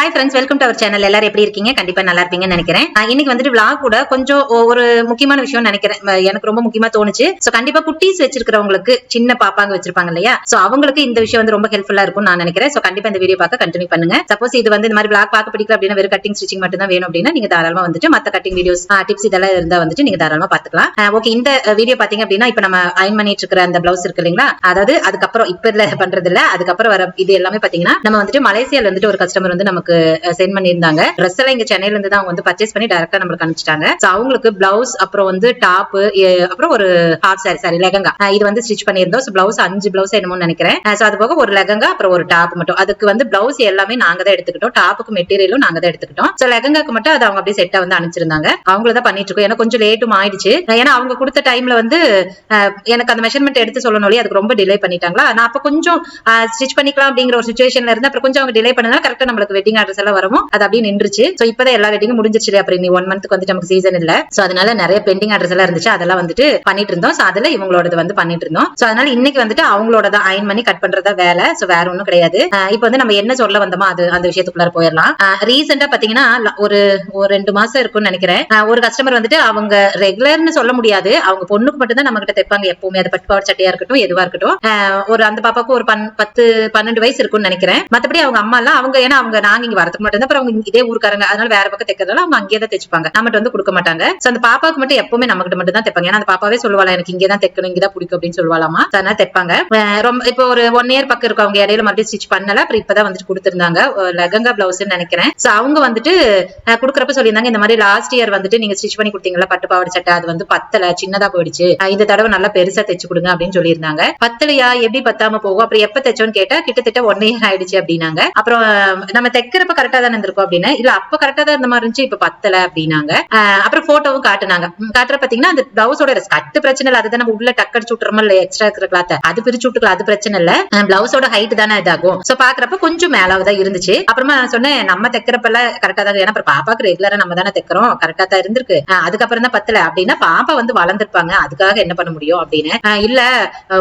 Hi friends, welcome to our channel. எல்லாரும் எப்படி இருக்கீங்க? கண்டிப்பா நல்லா இருப்பீங்கன்னு நினைக்கிறேன். இன்னைக்கு வந்துட்டு vlog கூட கொஞ்சம் ஒரு முக்கியமான விஷயம் நினைக்கிறேன். எனக்கு ரொம்ப முக்கியமா தோணுச்சு. சோ கண்டிப்பா குட்டீஸ் வச்சிருக்கிறவங்களுக்கு, சின்ன பாப்பாங்க வச்சிருப்பாங்க இல்லையா, சோ அவங்களுக்கு இந்த விஷயம் வந்து ரொம்ப ஹெல்ப்ஃபுல்லா இருக்கும் நான் நினைக்கிறேன். சோ கண்டிப்பா இந்த வீடியோ பார்க்க கண்டினியூ பண்ணுங்க. சப்போஸ் இது வந்து இந்த மாதிரி vlog பார்க்க பிடிக்கல அப்படின்னா, வெறும் கட்டிங் ஸ்டிச்சிங் மட்டும் தான் வேணும் அப்படின்னா நீங்க தாராளமா வந்துட்டு மத்த கட்டிங் வீடியோஸ் டிப்ஸ் இதெல்லாம் இருந்தா வந்துட்டு நீங்க தாராளமா பாத்துக்கலாம். ஓகே, இந்த வீடியோ பாத்தீங்க அப்படின்னா இப்ப நம்ம அயன் பண்ணிட்டு இருக்கிற அந்த பிளவுஸ் இருக்கு இல்லைங்களா, அதாவது அதுக்கப்புறம் இப்ப இல்ல பண்றது இல்ல, அதுக்கப்புறம் வர இது எல்லாமே பாத்தீங்கன்னா நம்ம வந்துட்டு மலேசியால வந்துட்டு ஒரு கஸ்டமர் வந்து நமக்கு சென்ட் பண்ணிருந்தாங்க. ட்ரெஸ் எல்லாம் இங்க சென்னையில இருந்து தான் அவங்க வந்து பர்ச்சேஸ் பண்ணி டைரக்டா நமக்கு அனுப்பிச்சிட்டாங்க. சோ அவங்களுக்கு பிளவுஸ், அப்புறம் வந்து டாப், அப்புறம் ஒரு ஹாஃப் சாரி லெஹங்கா இது வந்து ஸ்டிச் பண்ணிருந்தோம். சோ பிளவுஸ் 5 பிளவுஸ் என்னமோ நினைக்கிறேன். சோ அது போக ஒரு லெஹங்கா அப்புறம் ஒரு டாப் மட்டும். அதுக்கு வந்து பிளவுஸ் எல்லாமே நாங்க தான் எடுத்துக்கிட்டோம், டாப்புக்கு மெட்டீரியலும் நாங்க தான் எடுத்துக்கிட்டோம். சோ லெஹங்காக்கு மட்டும் அது அவங்க அப்படியே செட்டா வந்து அனுப்பிச்சிருந்தாங்க. அவங்கள தான் பண்ணிட்டு இருக்கோம். ஏன்னா கொஞ்சம் லேட்டும் ஆயிடுச்சு. ஏன்னா அவங்க கொடுத்த டைம்ல வந்து எனக்கு அந்த மெஷர்மெண்ட் எடுத்து சொல்லணும் இல்லையா, அதுக்கு ரொம்ப டிலே பண்ணிட்டாங்களா. நான் அப்ப கொஞ்சம் ஸ்டிச் பண்ணிக்கலாம் அப்படிங்கிற ஒரு சிச்சுவேஷன்ல இருந்து அப்புறம் கொஞ்சம் அவங்க டிலே பண்ணனால கரெக்டா நம்மளுக்கு வெட்டிங் ஆர்டர்ஸ் எல்லாம் வரவும் அது அப்படியே நின்றுச்சு. சோ இப்பதான் எல்லா வெட்டிங்கும் முடிஞ்சிருச்சு. அப்புறம் நீ 1 மந்த்க்கு வந்து நமக்கு சீசன் இல்ல. சோ அதனால நிறைய பெண்டிங் ஆர்டர்ஸ் எல்லாம் இருந்துச்சு, அதெல்லாம் வந்துட்டு பண்ணிட்டு இருந்தோம். சோ அதுல இவங்களோடது வந்து பண்ணிட்டு இருந்தோம். சோ அதனால இன்னைக்கு வந்துட்டு அவங்களோட தான் அயன் பண்ணி கட் பண்றதா வேலை. சோ வேற ஒண்ணும் கிடையாது. இப்போ வந்து நம்ம என்ன சொல்ல வந்தோமோ அது அந்த விஷயத்துக்குள்ள போயிடலாம். ரீசெண்டா பாத்தீங்கன்னா ஒரு 2 மாசம் இருக்கும்னு நினைக்கிறேன். ஒரு கஸ்டமர் வந்துட்டு அவங்க ரெகுலர்னு சொல்ல முடியாது, அவங்க பொண்ணுக்கு மட்டும் தான் நம்ம கிட்ட தைப்பாங்க எப்பவுமே. அது பட்டு பாவாடை சட்டையா இருக்கட்டும், எதுவா இருக்கட்டும். ஒரு அந்த பாப்பாக்கு ஒரு 10-12 வயசு இருக்கும்னு நினைக்கிறேன். மத்தபடி அவங்க அம்மா எல்லாம் அவங்க ஏன்னா அவங்க நாங்க இங்க வரதுக்கு மட்டும் தான், அப்புறம் அவங்க இதே ஊருக்காரங்க, அதனால வேற பக்கம் தைக்கிறதால அவங்க அங்கேயே தான் தைச்சுப்பாங்க, நம்மகிட்ட வந்து கொடுக்க மாட்டாங்க. சோ அந்த பாப்பாக்கு மட்டும் எப்பவுமே நம்ம கிட்ட மட்டும் தான் தைப்பாங்க. ஏன்னா அந்த பாப்பாவே சொல்லுவாளா எனக்கு இங்கே தான் தைக்கணும், இங்கதான் பிடிக்கும் அப்படின்னு சொல்லுவாளாமா. அதனால தைப்பாங்க. ரொம்ப இப்போ ஒரு 1 இயர் பக்கம் இருக்கும். அவங்க இடையில மறுபடியும் ஸ்டிச் பண்ணல, அப்புறம் இப்பதான் வந்துட்டு கொடுத்திருந்தாங்க லெஹங்கா பிளவுஸ் நினைக்கிறேன். சோ அவங்க வந்துட்டு குடுக்கறப்ப சொல்லியிருந்தாங்க, இந்த மாதிரி லாஸ்ட் இயர் வந்துட்டு நீங்க ஸ்டிச் பண்ணி கொடுத்தீங்களா பட்டு பாவாடை சட்டை, அது வந்து பத்தல, சின்னதா போயிடுச்சு, இந்த தடவை நல்லா பெருசா தைச்சு கொடுங்க அப்படின்னு சொல்லியிருந்தாங்க. பத்தலையா, எப்படி பத்தாம போகும், அப்புறம் எப்ப தைச்சோன்னு கேட்டா கிட்டத்தட்ட 1 இயர் ஆயிடுச்சு அப்படின்னாங்க. அப்புறம் நம்ம தைக்கிறப்ப கரெக்டா தான் இருந்திருக்கும் அப்படின்னு, இல்ல அப்ப கரெக்டா தான் இருந்த மாதிரி இருந்துச்சு, இப்ப பத்தல அப்படின்னாங்க. அப்புறம் போட்டோவும் காட்டுனாங்க. காட்டுற பாத்தீங்கன்னா அந்த பிளவுஸோட கட்டு பிரச்சனை இல்ல, அதுதான் நம்ம உள்ள டக்கடிச்சு விட்டுறோம் இல்ல, எக்ஸ்ட்ரா இருக்கிற கிளாத் அது பிரிச்சு விட்டுக்கலாம், அது பிரச்சனை இல்ல. பிளவுஸோட ஹைட் தானே இதாகும். சோ பாக்குறப்ப கொஞ்சம் மேலாவதான் இருந்துச்சு. அப்புறமா நான் சொன்னேன் நம்ம தைக்கிறப்பல கரெக்டா தான், ஏன்னா பாப்பாக்கு ரெகுலரா நம்ம தானே தைக்கிறோம், கரெக்டா தான் இருந்திருக்கு. அதுக்கப்புறம் தான் பத்தல அப்படின்னா பாப்பா வந்து வளர்ந்துருப்பாங்க, அதுக்காக என்ன பண்ண முடியும் அப்படின்னு. இல்ல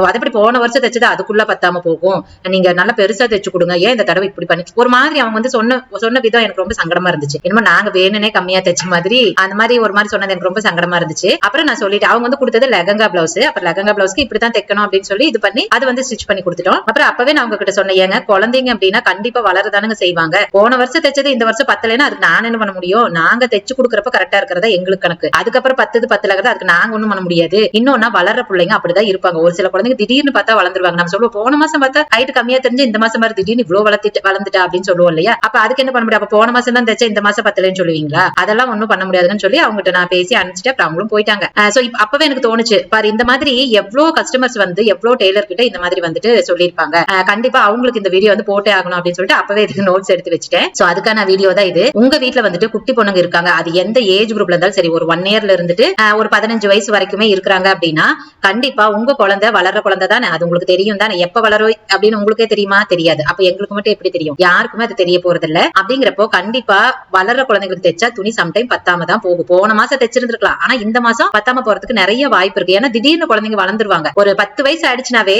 அதுபடி போன வருஷம் தைச்சது அதுக்குள்ள பத்தாம போகும், நீங்க நல்லா பெருசா தைச்சு கொடுங்க, ஏன் இந்த தடவை இப்படி பண்ணி ஒரு மாதிரி அவங்க வந்து சொன்ன விதம் எனக்கு ரொம்ப சங்கடமா இருந்துச்சு. என்னமோ நாங்க வேணுனே கம்மியா தைச்ச மாதிரி அந்த மாதிரி ஒரு மாதிரி சொன்னது எனக்கு ரொம்ப சங்கடமா இருந்துச்சு. அப்புறம் நான் சொல்லிட்டேன், அவங்க வந்து கொடுத்தது லெஹங்கா பிளவுஸ், அப்புறம் லெஹங்கா பிளவுஸ்க்கு இப்படிதான் தைக்கணும் அப்படின்னு சொல்லி இது பண்ணி அது வந்து ஸ்டிச் பண்ணி கொடுத்துட்டோம். அப்புறம் அப்பவே நான் உங்ககிட்ட சொன்னேன், ஏங்க குழந்தைங்க அப்படின்னா கண்டிப்பா வளரதானுங்க செய்வாங்க, போன வருஷம் தைச்சது இந்த வருஷம் பத்தலைன்னா அதுக்கு நான் என்ன பண்ண முடியும், நாங்க தைச்சு கொடுக்கறப்ப கரெக்டா இருக்கிறதா எங்களுக்கு கணக்கு, அதுக்கப்புறம் பத்தலங்கிறது அதுக்கு நாங்க ஒண்ணும் பண்ண முடியாது. இன்னொன்னா வளர்ற பிள்ளைங்க அப்படிதான் இருப்பாங்க. ஒரு சில குழந்தைங்க திடீர்னு பார்த்தா வளர்ந்துருவாங்க. நம்ம சொல்லுவோம் போன மாசம் பார்த்தா ஹைட் கம்மியா தெரிஞ்சு இந்த மாசம் மாதிரி திடீர்னு இவ்வளவு வளர்ந்துட்டா அப்படின்னு சொல்லுவோம் இல்லையா. அப்ப அதுக்கு என்ன பண்ண முடியும், அப்ப போன மாசம் தான் தைச்ச இந்த மாசம் பத்தலன்னு சொல்லுவீங்களா, அதெல்லாம் ஒண்ணும் பண்ண முடியாதுன்னு சொல்லி அவங்ககிட்ட நான் பேசி அனுப்பிச்சிட்டு அப்புறம் அவங்களும் போயிட்டாங்க. சோ அப்பவே எனக்கு தோணுச்சு பாரு, இந்த மாதிரி எவ்வளவு கஸ்டமர்ஸ் வந்து எவ்வளவு டெய்லர் கிட்ட இந்த மாதிரி வந்துட்டு சொல்லியிருப்பாங்க, கண்டிப்பா அவங்களுக்கு இந்த வீடியோ வந்து போட்டே ஆகணும் அப்படின்னு சொல்லிட்டு அப்பவே இதுக்கு நோட்ஸ் எடுத்து வச்சுட்டேன். சோ அதுக்கான வீடியோ தான் இது. உங்க வீட்டுல வந்துட்டு குட்டி பொண்ணுங்க இருக்காங்க, அது எந்த ஏஜ் குரூப்ல இருந்தாலும் சரி, ஒரு 1 இயர்ல இருந்துட்டு ஒரு 15 வயசு வரைக்குமே இருக்கிறாங்க அப்படின்னா கண்டிப்பா உங்க குழந்தை வளர்ற குழந்தை தானே, அது உங்களுக்கு தெரியும் தானே. எப்ப வளரும் அப்படின்னு உங்களுக்கே தெரியுமா, தெரியாது. அப்ப எங்களுக்கு மட்டும் எப்படி தெரியும், யாருக்குமே அது தெரிய போறது இல்ல. அப்படிங்கிறப்போ கண்டிப்பா வளர்ற குழந்தைங்களுக்கு தைச்சா துணி சம்டைம் பத்தாம தான் போகும். போன மாசம் தைச்சிருந்திருக்கலாம், ஆனா இந்த மாசம் பத்தாம போறதுக்கு நிறைய வாய்ப்பு இருக்கு. ஏன்னா திடீர்னு குழந்தைங்க வளர்ந்துருவாங்க. ஒரு 10 வயசு ஆயிடுச்சுனாவே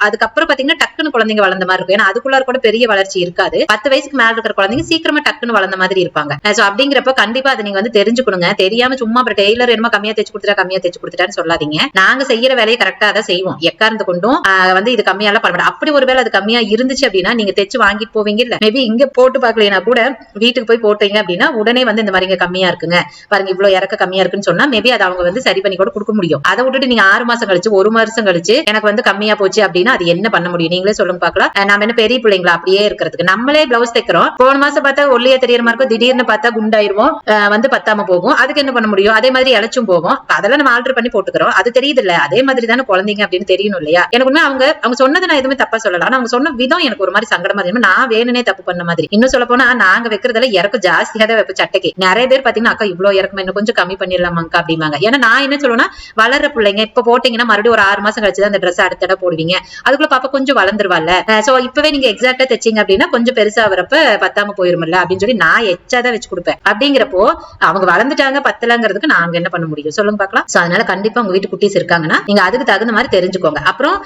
அதுக்கப்புறம் பாத்தீங்கன்னா டக்குன்னு குழந்தைங்க வளர்ந்த மாதிரி இருக்கும். ஏன்னா அதுக்குள்ளார கூட பெரிய வளர்ச்சி இருக்காது. 10 வயசுக்கு மேல இருக்கிற குழந்தைங்க சீக்கிரமா டக்குன்னு வளர்ந்த மாதிரி இருப்பாங்க. சோ அப்படிங்கிறப்ப கண்டிப்பா அதை நீங்க வந்து தெரிஞ்சுக்கணுங்க. தெரியாம சும்மா அப்புறம் டெய்லர் என்னமோ கம்மியா தைச்சு கொடுத்துட்டான்னு சொல்லாதீங்க. நாங்க செய்யற வேலையை கரெக்டா தான் செய்வோம், எக்காரந்து கொண்டும் வந்து இது கம்மியால பண்ண மாட்டோம். அப்படி ஒருவேளை அது கம்மியா இருந்துச்சு அப்படின்னா நீங்க தைச்சு வாங்கிட்டு போவீங்க இல்ல, மேபி இங்க போட்டு பாக்கலைன்னா கூட வீட்டுக்கு போய் போட்டீங்க அப்படின்னா உடனே வந்து இந்த மாதிரி கம்மியா இருக்குங்க பாருங்க, இவ்வளவு இறக்க கம்மியா இருக்குன்னு சொன்னா மேபி அதை அவங்க வந்து சரி பண்ணி கூட கொடுக்க முடியும். அதை விட்டுட்டு நீங்க 6 மாசம் கழிச்சு 1 வருஷம் கழிச்சு எனக்கு வந்து கம்மியா போச்சு அப்படின்னா அது என்ன பண்ண முடியும், நீங்களே சொல்லுங்க பாக்கலாம். நாம என்ன பெரிய பிள்ளைங்களா அப்படியே இருக்கிறதுக்கு. நம்மளே பிளவுஸ் தைக்கிறோம், போன மாசம் பார்த்தா ஒல்லியா தெரியற மாதிரி இருக்கும், திடீர்னு பார்த்தா குண்டாயிருவோம், வந்து பத்தாம போகும், அதுக்கு என்ன பண்ண முடியும். அதே மாதிரி இழைச்சும் போகும், அதெல்லாம் நம்ம ஆல்டர் பண்ணி போட்டுக்கிறோம், அது தெரியுது இல்ல. அதே மாதிரி தானே குழந்தைங்க அப்படின்னு தெரியணும் இல்லையா. எனக்கு உண்மை அவங்க சொன்னதை நான் எதுவுமே தப்பா சொல்லலாம், ஆனா அவங்க சொன்ன விதம் எனக்கு ஒரு மாதிரி சங்கடமா இருக்கு. நான் வேணுனே தப்பு பண்ண மாதிரி. இன்னும் சொல்ல போனா நாங்க வைக்கிறதுல இறக்கம் ஜாஸ்தியா தான் வைப்ப சட்டைக்கு. நிறைய பேர் பாத்தீங்கன்னா அக்கா இவ்வளவு இறக்கம் இன்னும் கொஞ்சம் கம்மி பண்ணிடலாமாக்கா அப்படிம்பாங்க. ஏன்னா நான் என்ன சொல்லுவேன்னா, வளர்ற பிள்ளைங்க இப்ப போட்டீங்கன்னா மறுபடியும் ஒரு 6 மாசம் கழிச்சுதான் அந்த ட்ரெஸ் அடுத்த போடுவீங்க, அதுக்குள்ள பாப்பா கொஞ்சம் வளர்ந்துருவாள்ல. சோ இப்பவே நீங்க எக்ஸாக்டா தைச்சீங்க அப்படின்னா கொஞ்சம் பெருசா வரப்ப பத்தாம போயிருமில்ல அப்படின்னு சொல்லி நான் எச்சாதான் வச்சு கொடுப்பேன். அப்படிங்கிறப்போ அவங்க வளர்ந்துட்டாங்க பத்தலங்கிறதுக்கு நாங்க என்ன பண்ண முடியும் சொல்லுங்க பாக்கலாம். சோ அதனால கண்டிப்பா உங்க வீட்டு குட்டீஸ் இருக்காங்கன்னா நீங்க அதுக்கு தகுந்த மாதிரி தெரிஞ்சுக்கோங்க. அப்புறம்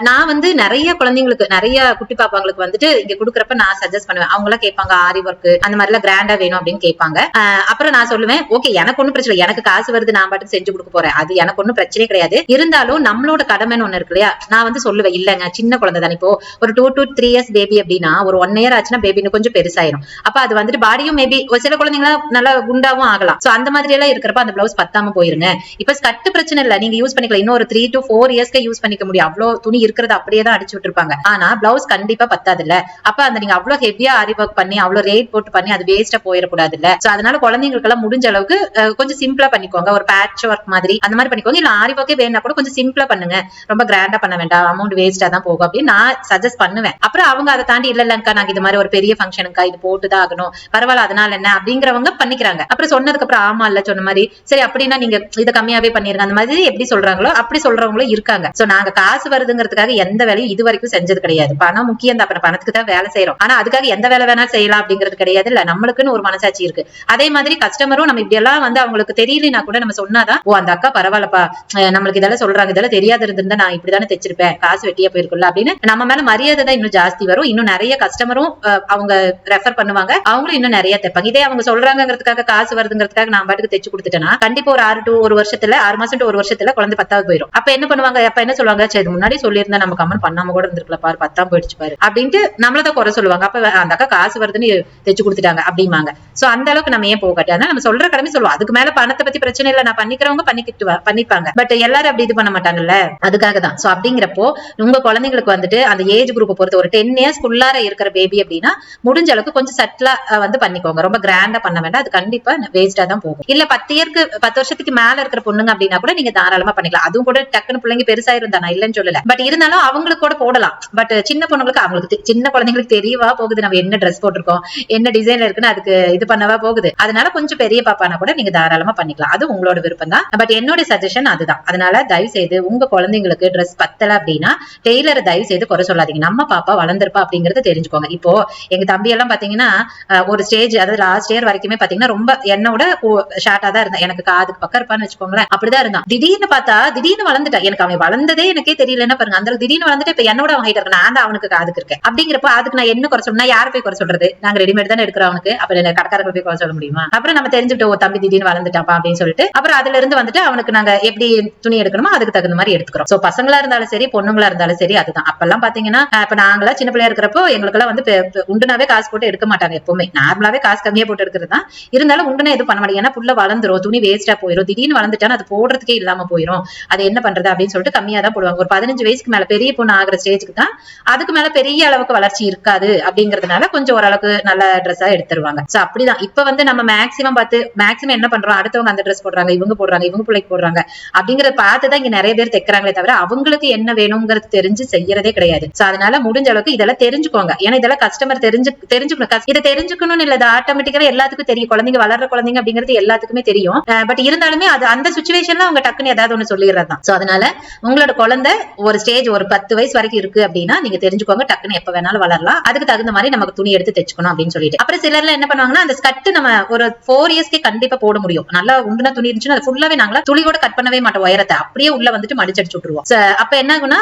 நான் வந்து நிறைய குழந்தைங்களுக்கு நிறைய குட்டி பாப்பாங்களுக்கு வந்துட்டு இங்க குடுக்கறப்ப நான் சஜஸ்ட் பண்ணுவேன். அவங்க எல்லாம் கேட்பாங்க, ஆரி ஒர்க் அந்த மாதிரி எல்லாம் கிராண்டா வேணும் அப்படின்னு கேட்பாங்க. அப்புறம் நான் சொல்லுவேன், ஓகே எனக்கு ஒன்னும் பிரச்சனை, எனக்கு காசு வருது, நான் பாட்டுக்கு செஞ்சு கொடுக்க போறேன், அது எனக்கு ஒன்னும் பிரச்சனையே கிடையாது. இருந்தாலும் நம்மளோட கடமைன்னு ஒண்ணு இருக்கு இல்லையா, நான் வந்து சொல்லுவேன், இல்லங்க சின்ன குழந்தை தான், இப்போ ஒரு 2 to 3 years பேபி அப்படின்னா ஒரு 1 year ஆச்சுன்னா பேபி இன்னும் கொஞ்சம் பெருசாயிரும். அப்ப அது வந்துட்டு பாடியும் மேபி சில குழந்தைங்களா நல்லா குண்டாவும் ஆகலாம். சோ அந்த மாதிரி எல்லாம் இருக்கிறப்ப அந்த பிளவுஸ் பத்தாம போயிருங்க. இப்ப ஸ்கர்ட் பிரச்சனை இல்ல, நீங்க யூஸ் பண்ணிக்கலாம், இன்னும் ஒரு 3 to 4 yearsக்கு யூஸ் பண்ணிக்க முடியும். அவ்வளவு துணி இருக்கிறது அப்படியே தான் அடிச்சு விட்டுருப்பாங்க. ஆனா பிளவுஸ் கண்டிப்பா பத்தாது இல்ல. அப்ப அந்த நீங்க அவ்வளவு ஹெவியா ஆரி ஒர்க் பண்ணி அவ்வளவு ரேட் போட்டு பண்ணி அது வேஸ்டா போயிடக்கூடாது இல்ல. சோ அதனால குழந்தைங்களுக்கு எல்லாம் முடிஞ்ச அளவுக்கு கொஞ்சம் சிம்பிளா பண்ணிக்கோங்க, ஒரு பேட்ச் ஒர்க் மாதிரி அந்த மாதிரி பண்ணிக்கோங்க. இல்ல ஆரி ஒர்க்கே வேணா கூட கொஞ்சம் சிம்பிளா பண்ணுங்க, ரொம்ப கிராண்டா பண்ண வேண்டாம், அமௌண்ட் வேஸ்டா தான் போகும் அப்படின்னு நான் சஜஸ்ட் பண்ணுவேன். அப்புறம் அவங்க அதை தாண்டி இல்ல இல்லங்கா நாங்க இது மாதிரி ஒரு பெரிய ஃபங்க்ஷனுக்கா இது போட்டுதான் ஆகணும், பரவாயில்ல அதனால என்ன அப்படிங்கிறவங்க பண்ணிக்கிறாங்க. அப்புறம் சொன்னதுக்கு அப்புறம் ஆமா இல்ல சொன்ன மாதிரி சரி அப்படின்னா நீங்க இதை கம்மியாவே பண்ணிருங்க அந்த மாதிரி எப்படி சொல்றாங்களோ அப்படி சொல்றவங்களும் இருக்காங்க. சோ நாங்க காசு வருதுங்கிறதுக்காக எந்த வேலையும் இது வரைக்கும் செஞ்சது கிடையாது. பணம் முக்கியம் தான், அப்புறம் பணத்துக்கு தான் வேலை செய்யறோம். ஆனா அதுக்காக எந்த வேலை வேணா செய்யலாம் அப்படிங்கிறது கிடையாது இல்ல. நம்மளுக்குன்னு ஒரு மனசாட்சி இருக்கு. அதே மாதிரி கஸ்டமரும் நம்ம இப்படி எல்லாம் வந்து அவங்களுக்கு தெரியலனா கூட நம்ம சொன்னாதான் ஓ அந்த அக்கா பரவாயில்லப்பா, நம்மளுக்கு இதெல்லாம் சொல்றாங்க, இதெல்லாம் தெரியாது இருந்திருந்தா நான் இப்படிதானே தைச்சிருப்பேன், காசு வெட்டியா போயிருக்குல்ல அப்படின்னு நம்ம மேல மரியாதை தான் இன்னும் ஜாஸ்தி வரும். இன்னும் நிறைய கஸ்டமரும் அவங்க ரெஃபர் பண்ணுவாங்க, அவங்களும் இன்னும் நிறைய தைப்பாங்க. இதே அவங்க சொல்றாங்கிறதுக்காக காசு வருதுங்கிறதுக்காக நான் பாட்டுக்கு தைச்சு கொடுத்துட்டேன்னா கண்டிப்பா ஒரு 6 to 1 வருஷத்துல 6 மாசம் to 1 வருஷத்துல குழந்தை 10வது போயிடும். அப்ப என்ன பண்ணுவாங்க, அப்ப என்ன சொல்லுவாங்க, சரி முன்னாடி சொல்லியிருந்தா நம்ம கமெண்ட் பண்ணாம கூட இருந்திருக்கல பாரு, 10ஆம் போயிடுச்சு பாரு அப்படின்ட்டு நம்மளதான் குறை சொல்லுவாங்க. அப்ப அந்த அக்கா காசு வருதுன்னு தைச்சு கொடுத்துட்டாங்க அப்படிம்பாங்க. சோ அந்த அளவுக்கு நம்ம ஏன் போக காட்டாது, நம்ம சொல்ற கடமை சொல்லுவோம். அதுக்கு மேல பணத்தை பத்தி பிரச்சனை இல்ல, நான் பண்ணிக்கிறவங்க பண்ணிப்பாங்க. பட் எல்லாரும் அப்படி இது பண்ண மாட்டாங்கல்ல, அதுக்காக தான். சோ அப்படிங்கிறப்போ உங்க குழந்தைங்களுக்கு வந்துட்டு அந்த ஏஜ் குரூப் பொறுத்து ஒரு 10 years குள்ளார இருக்கிற பேபி அப்படின்னா முடிஞ்ச அளவுக்கு கொஞ்சம் சட்டிலா வந்து பண்ணிக்கோங்க, ரொம்ப கிராண்டா பண்ண வேண்டாம், அது கண்டிப்பா வேஸ்டா தான் போகும். இல்ல 10 வருஷத்துக்கு மேல இருக்கிற பொண்ணுங்க அப்படின்னா கூட நீங்க தாராளமா பண்ணிக்கலாம். அதுவும் கூட டக்குனு பிள்ளைங்க பெருசா இருந்தா நான் இல்லன்னு சொல்லல, பட் இருந்தாலும் அவங்களுக்கு கூட போடலாம். பட் சின்ன பொண்ணுங்களுக்கு அவங்களுக்கு சின்ன குழந்தைங்களுக்கு தெரியவா போகுது நம்ம என்ன ட்ரெஸ் போட்டிருக்கோம், என்ன டிசைன்ல இருக்குன்னு அதுக்கு இது பண்ணவா போகுது. அதனால கொஞ்சம் பெரிய பாப்பானா கூட நீங்க தாராளமா பண்ணிக்கலாம், அது உங்களோட விருப்பம் தான். பட் என்னோட சஜஷன் அதுதான். அதனால தயவு செய்து உங்க குழந்தைங்களுக்கு ட்ரெஸ் பத்தல அப்படின்னா டெய்லரை தயவு செய்து குறை சொல்லாதீங்க. நம்ம பாப்பா வளர்ந்துருப்பா அப்படிங்கறத தெரிஞ்சுக்கோங்க. இப்போ எங்க தம்பி எல்லாம் பாத்தீங்கன்னா ஒரு ஸ்டேஜ், அதாவது லாஸ்ட் இயர் வரைக்குமே பாத்தீங்கன்னா ரொம்ப என்னோட ஷார்ட்டா தான் இருந்தா, எனக்கு காதுக்கு பக்கம் இருப்பான்னு வச்சுக்கோங்களேன், அப்படிதான் இருந்தான். திடீர்னு பார்த்தா திடீர்னு வளர்ந்துட்டா, எனக்கு அவன் வளர்ந்ததே எனக்கே தெரியலன்னா பாருங்க, அந்த திடீர்னு வளர்ந்துட்டு இப்ப என்னோட அவன் ஹைட் இருக்கு, நான் தான் அவனுக்கு காதுக்கு இருக்கேன். அப்படிங்கிறப்ப அதுக்கு நான் என்ன குறை சொல்லணும், யாரை போய் குறை சொல்றது, நாங்க ரெடிமேட் தானே எடுக்கிறோம் அவனுக்கு, அப்புறம் கடைக்காரர்கள் போய் குறை சொல்ல முடியுமா? அப்புறம் நம்ம தெரிஞ்சுக்கிட்டோம் ஓ தம்பி திடீர்னு வளர்ந்துட்டாப்பா அப்படின்னு சொல்லிட்டு அப்புறம் அதுல இருந்து வந்துட்டு அவனுக்கு நாங்க எப்படி துணி எடுக்கணுமோ அதுக்கு தகுந்த மாதிரி எடுத்துக்கிறோம். சோ பசங்களா இருந்தாலும் சரி பொண்ணுங்களா இருந்தாலும் சரி அதுதான். அப்பெல்லாம் பாத்தீங்கன்னா இப்ப நாங்களா சின்ன பிள்ளையா இருக்கிறப்போ எங்களுக்கு எல்லாம் வந்து உண்டுனாவே காசு போட்டு எடுக்க மாட்டாங்க, எப்பவுமே நார்மலாவே காசு கம்மியா போட்டு எடுக்கிறது தான். இருந்தாலும் உண்டுனா எதுவும் பண்ண மாட்டேங்க, ஏன்னா புள்ள வளர்ந்துரும், துணி வேஸ்டா போயிடும், திடீர்னு வளர்ந்துட்டாலும் அது போடுறதுக்கே இல்லாம போயிடும், அது என்ன பண்றது அப்படின்னு சொல்லிட்டு கம்மியா தான் போடுவாங்க. ஒரு 15 வயசுக்கு மேல பெரிய பொண்ணு ஆகிற ஸ்டேஜுக்கு தான், அதுக்கு மேல பெரிய அளவுக்கு வளர்ச்சி இருக்காது அப்படிங்கறதுனால கொஞ்சம் ஓரளவுக்கு நல்ல ட்ரெஸ்ஸா எடுத்துருவாங்க. சோ அப்படிதான் இப்ப வந்து நம்ம மேக்சிமம் என்ன பண்றோம், அடுத்தவங்க அந்த ட்ரெஸ் போடுறாங்க, இவங்க பிள்ளைக்கு போடுறாங்க அப்படிங்கறத பார்த்துதான் இங்க நிறைய பேர் தைக்கிறாங்களே தவிர அவங்களுக்கு என்ன வேணும்ங்கிறது தெரிஞ்சு செய்யறதே கிடையாது. சோ அதனால முடிஞ்ச அளவுக்கு இதெல்லாம் தெரிஞ்சுக்கோங்க. ஏன்னா இதெல்லாம் கஸ்டமர் தெரிஞ்சுக்கணும். இதை தெரிஞ்சுக்கணும் இல்ல, ஆட்டோமேட்டிக்கா எல்லாத்துக்கும் தெரியும், குழந்தைங்க வளர்ற குழந்தைங்க அப்படிங்கிறது எல்லாத்துக்குமே தெரியும். பட் இருந்தாலுமே அது அந்த சுச்சுவேஷன்ல அவங்க டக்குன்னு ஏதாவது ஒண்ணு சொல்லிடுறது தான். சோ அதனால உங்களோட குழந்தை ஒரு ஸ்டேஜ் ஒரு 10 வயசு வரைக்கும் இருக்கு அப்படின்னா நீங்க தெரிஞ்சுக்கோங்க, டக்குன்னு எப்ப வேணாலும் வளரலாம், அதுக்கு தகுந்த மாதிரி நமக்கு துணி எடுத்து தைச்சுக்கணும் அப்படின்னு சொல்லிட்டு. அப்புறம் சிலர்ல என்ன பண்ணுவாங்கன்னா அந்த ஸ்கர்ட் நம்ம ஒரு 4 இயர்ஸ்க்கே கண்டிப்பா போட முடியும். நல்லா உண்டுனா துணி இருந்துச்சுன்னா அது ஃபுல்லாவே நாங்களா துளி கூட கட் பண்ணவே மாட்டோம், உயரத்தை அப்படியே உள்ள வந்துட்டு மடிச்சடிச்சு விட்டுருவோம். அப்ப என்ன ஆகும்னா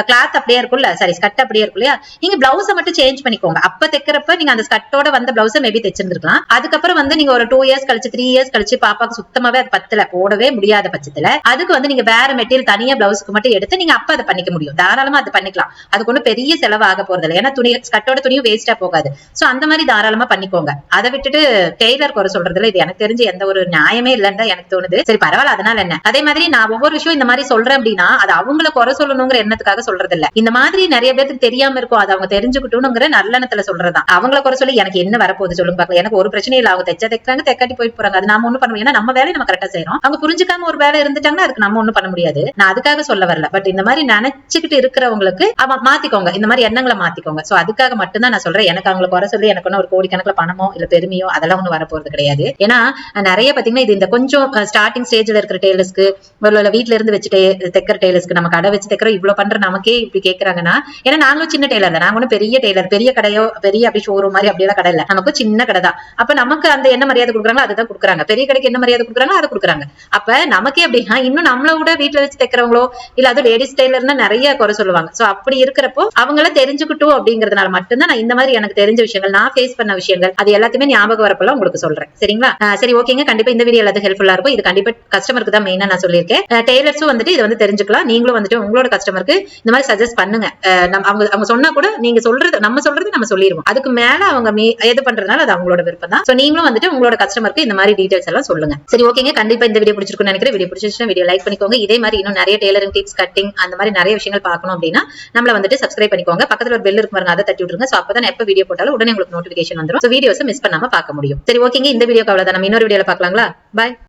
கிளாத் அப்படியே இருக்கும்ல, சாரி ஸ்கர்ட் அப்படியே இருக்கும் இல்லையா, நீங்க பிளவுஸை மட்டும் சேஞ்ச் பண்ணிக்கோங்க. அப்ப தைக்கிறப்ப நீங்க அந்த ஸ்கர்ட்டோட வந்த பிளவுஸை மேபி தைச்சிருந்திருக்கலாம். அதுக்கப்புறம் வந்து நீங்க ஒரு 2 இயர்ஸ் கழிச்சு 3 இயர்ஸ் கழிச்சு பாப்பாக்கு சுத்தமாவே அது பத்தல, போடவே முடியாத பட்சத்துல அதுக்கு வந்து நீங்க வேற மெட்டீரியல் தனியா பிளவுஸ்க்கு மட்டும் எடுத்து நீங்க அப்ப அதை பண்ணிக்க முடியும், தாராளமா அது பண்ணிக்கலாம். அதுக்கு ஒன்றும் பெரிய செலவு ஆக போறது இல்லை, ஏன்னா துணி ஸ்கர்ட்டோட துணியும் வேஸ்டா போகாது. சோ அந்த மாதிரி தாராளமா பண்ணிக்கோங்க. அதை விட்டுட்டு டெய்லர் குறை சொல்றதுல இது எனக்கு தெரிஞ்சு எந்த ஒரு நியாயமே இல்லைன்னு தான் எனக்கு தோணுது. சரி பரவாயில்ல, அதனால என்ன. அதே மாதிரி நான் ஒவ்வொரு விஷயம் இந்த மாதிரி சொல்றேன் அப்படின்னா அது அவங்கள குறை சொல்லணுங்கிற எண்ணத்துக்காக சொல்றது இல்ல, இந்த மாதிரி நிறைய பேருக்கு தெரியாம இருக்கும், அது அவங்க தெரிஞ்சுக்கிட்டோங்கிற நல்லெண்ணத்துல சொல்றதான். அவங்கள குறை சொல்லி எனக்கு என்ன வரப்போகுது சொல்லுங்க பாக்கலாம், எனக்கு ஒரு பிரச்சனை இல்லை, அவங்க தைக்கிறாங்க தைக்காட்டி போயிட்டு போறாங்க, அது நாம ஒண்ணும் பண்ண முடியும், ஏன்னா நம்ம வேலையை நம்ம கரெக்டா செய்யறோம். அவங்க புரிஞ்சுக்காம ஒரு வேலை இருந்துட்டாங்கன்னா அதுக்கு நம்ம ஒண்ணும் பண்ண முடியாது. நான் அதுக்காக சொல்ல வரல, பட் இந்த மாதிரி நினைச்சுக்கிட்டு இருக்கிறவங்களுக்கு மாத்திக்கோங்க, இந்த மாதிரி எண்ணங்களை மாத்திக்கோங்க. சோ அதுக்காக மட்டும்தான் நான் சொல்றேன். எனக்கு அவங்களை குறை சொல்லி எனக்கு ஒன்னும் ஒரு கோடிக்கணக்கில் பணமோ இல்ல பெருமையோ அதெல்லாம் ஒண்ணும் வரப்போறது கிடையாது. ஏன்னா நிறைய பாத்தீங்கன்னா இது இந்த கொஞ்சம் ஸ்டார்டிங் ஸ்டேஜ்ல இருக்கிற டெய்லர்ஸ்க்கு, ஒரு வீட்டுல இருந்து வச்சுட்டு தைக்கிற டெய்லர்ஸ்க்கு, நம்ம கடை வச்சு தைக்கிற இவ்வளவு பண்ற நமக்கே இப்படி கேட்கறாங்கன்னா, ஏன்னா நாங்களும் சின்ன டெய்லர் தான், நாங்க ஒன்னும் பெரிய டெய்லர், பெரிய கடையோ பெரிய அப்படி ஷோரூம் மாதிரி அப்படியெல்லாம் கடை இல்ல, நமக்கு சின்ன கடை தான். அப்ப நமக்கு அந்த என்ன மரியாதை கொடுக்குறாங்களோ அதுதான் கொடுக்குறாங்க, பெரிய கடைக்கு என்ன மரியாதை கொடுக்குறாங்களோ அதை கொடுக்குறாங்க. அப்ப நமக்கே அப்படின்னா இன்னும் நம்மள விட வீட்டுல வச்சு தைக்கிறவங்களோ இல்ல அது லேடிஸ் டெய்லர்னா நிறைய குறை சொல்லுவாங்க. சோ அப்படி இருக்கிறப்போ அவங்கள தெரிஞ்சுக்கிட்டோம் அப்படிங்கறதுனால மட்டும்தான் நான் இந்த மாதிரி எனக்கு தெரிஞ்ச விஷயம் விஷயங்கள், நான் ஃபேஸ் பண்ண விஷயங்கள், அது எல்லாத்தையுமே ஞாபகம் வரப்பெல்லாம் உங்களுக்கு சொல்றேன். சரிங்களா? சரி, ஓகேங்க. கண்டிப்பா இந்த வீடியோ எல்லாத்துக்கும் ஹெல்ப்ஃபுல்லா இருக்கும். இது கண்டிப்பா கஸ்டமருக்கு தான் மெயினா நான் சொல்லியிருக்கேன். டெய்லர்ஸும் வந்துட்டு இதை வந்து தெரிஞ்சுக்கலாம். நீங்களும் வந்துட்டு உங்களோட கஸ்டமருக்கு இந்த மாதிரி சஜஸ்ட் பண்ணுங்க. அவங்க சொன்னா கூட நீங்க சொல்றது நம்ம சொல்லிடுவோம். அதுக்கு மேல அவங்க எது பண்றதுனால அது அவங்களோட விருப்பம் தான். சோ நீங்களும் வந்துட்டு உங்களோட கஸ்டமருக்கு இந்த மாதிரி டீடைல்ஸ் எல்லாம் சொல்லுங்க. சரி, ஓகேங்க. கண்டிப்பா இந்த வீடியோ பிடிச்சிருக்கும்னு நினைக்கிறேன். வீடியோ பிடிச்சிருச்சுன்னா வீடியோ லைக் பண்ணிக்கோங்க. இதே மாதிரி இன்னும் நிறைய டெய்லரிங் டிப்ஸ், கட்டிங் அந்த மாதிரி நிறைய விஷயங்கள் பார்க்கணும் அப்படின்னா நம்மள வந்துட்டு சப்ஸ்கிரைப் பண்ணிக்கோங்க. பக்கத்துல ஒரு பெல் இருக்கு பாருங்க, அதை தட்டி விட்டுருங்க. சோ அப்பதான் எப்ப வீடியோ போட்டாலும் உடனே உங்களுக்கு நோட்டிபிகேஷன் வந்துரும். சோ வீடியோஸ் மிஸ் பண்ணாம பார்க்க முடியும். சரி, ஓகேங்க. இந்த வீடியோக்கு அவ்வளவுதான். நம்ம இன்னொரு வீடியோல பார்க்கலாங்களா? பாய்.